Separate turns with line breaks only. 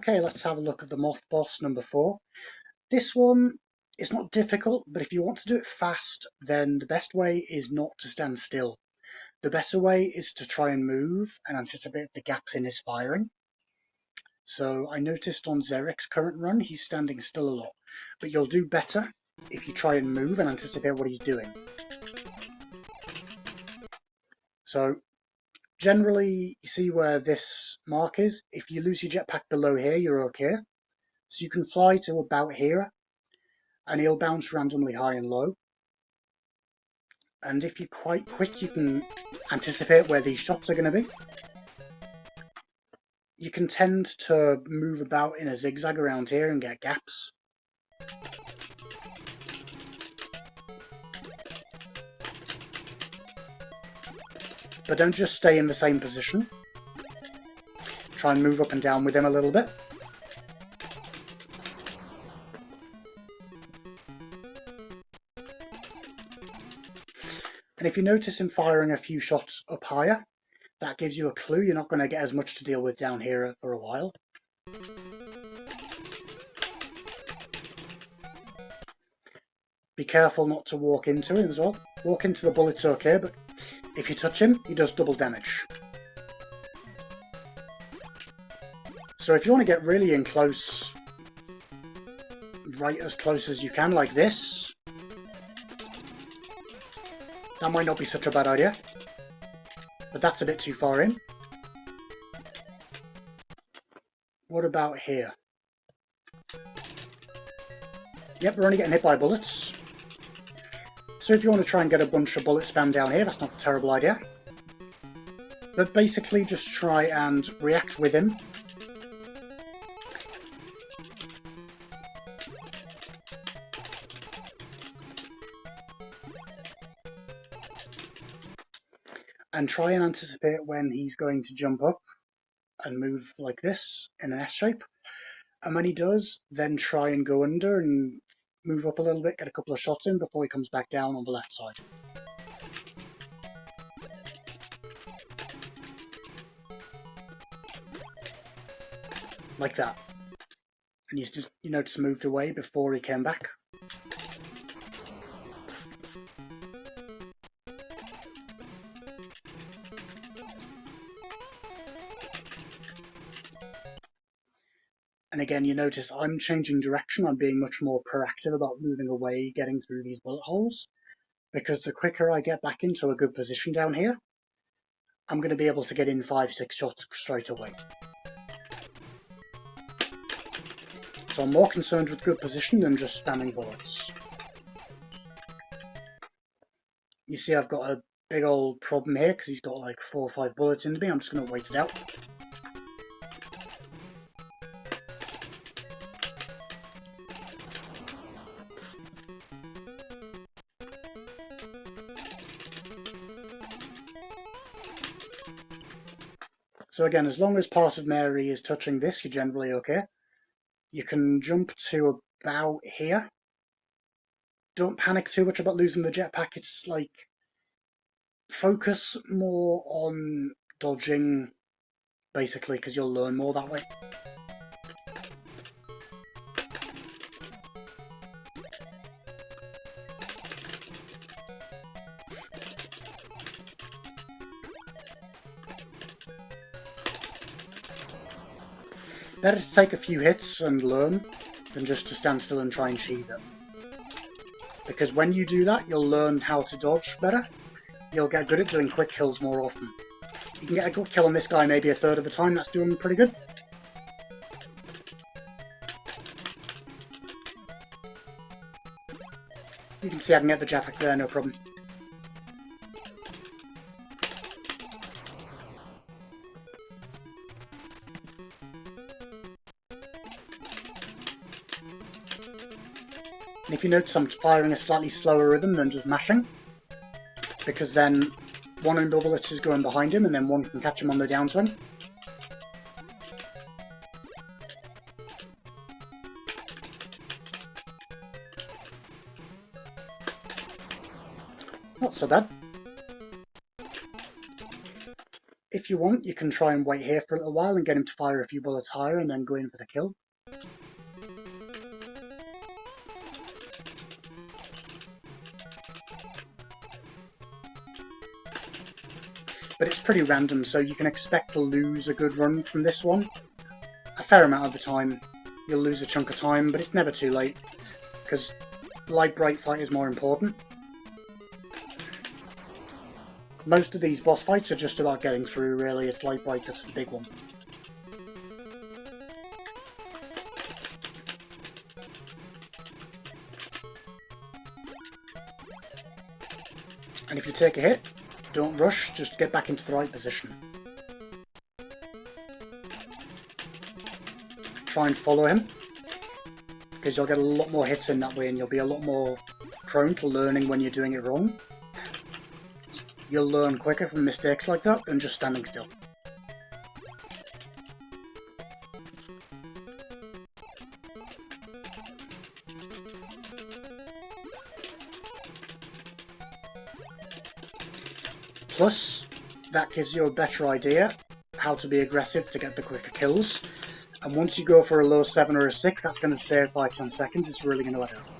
Okay, let's have a look at the Moth boss number 4. This one is not difficult, but if you want to do it fast, then the best way is not to stand still. The better way is to try and move and anticipate the gaps in his firing. So I noticed on Zerek's current run, he's standing still a lot, but you'll do better if you try and move and anticipate what he's doing. So generally, you see where this mark is? If you lose your jetpack below here, you're okay. So you can fly to about here, and he'll bounce randomly high and low. And if you're quite quick, you can anticipate where these shots are going to be. You can tend to move about in a zigzag around here and get gaps. But don't just stay in the same position. Try and move up and down with him a little bit. And if you notice him firing a few shots up higher, that gives you a clue you're not going to get as much to deal with down here for a while. Be careful not to walk into him as well. Walk into the bullet's okay, but if you touch him, he does double damage. So if you want to get really in close, right as close as you can, like this, that might not be such a bad idea. But that's a bit too far in. What about here? Yep, we're only getting hit by bullets. So if you want to try and get a bunch of bullet spam down here, that's not a terrible idea. But basically just try and react with him. And try and anticipate when he's going to jump up and move like this in an S shape. And when he does, then try and go under and move up a little bit, get a couple of shots in before he comes back down on the left side. Like that. And you notice moved away before he came back. And again, you notice I'm changing direction. I'm being much more proactive about moving away, getting through these bullet holes. Because the quicker I get back into a good position down here, I'm going to be able to get in 5-6 shots straight away. So I'm more concerned with good position than just spamming bullets. You see I've got a big old problem here because he's got like 4 or 5 bullets into me. I'm just going to wait it out. So again, as long as part of Mary is touching this, you're generally okay. You can jump to about here. Don't panic too much about losing the jetpack. It's like, focus more on dodging, basically, because you'll learn more that way. Better to take a few hits and learn than just to stand still and try and cheese it. Because when you do that, you'll learn how to dodge better. You'll get good at doing quick kills more often. You can get a good kill on this guy maybe a third of the time, that's doing pretty good. You can see I can get the jetpack there, no problem. And if you notice, I'm firing a slightly slower rhythm than just mashing, because then one of the bullets is going behind him and then one can catch him on the downswing. Not so bad. if you want, you can try and wait here for a little while and get him to fire a few bullets higher and then go in for the kill. But it's pretty random, so you can expect to lose a good run from this one. A fair amount of the time. You'll lose a chunk of time, but it's never too late, because light bright fight is more important. Most of these boss fights are just about getting through, really. It's light bright that's the big one. And if you take a hit, don't rush, just get back into the right position. Try and follow him, because you'll get a lot more hits in that way and you'll be a lot more prone to learning when you're doing it wrong. You'll learn quicker from mistakes like that than just standing still. Plus, that gives you a better idea how to be aggressive to get the quicker kills. And once you go for a low 7 or a 6, that's going to save 5-10 seconds. It's really going to add up.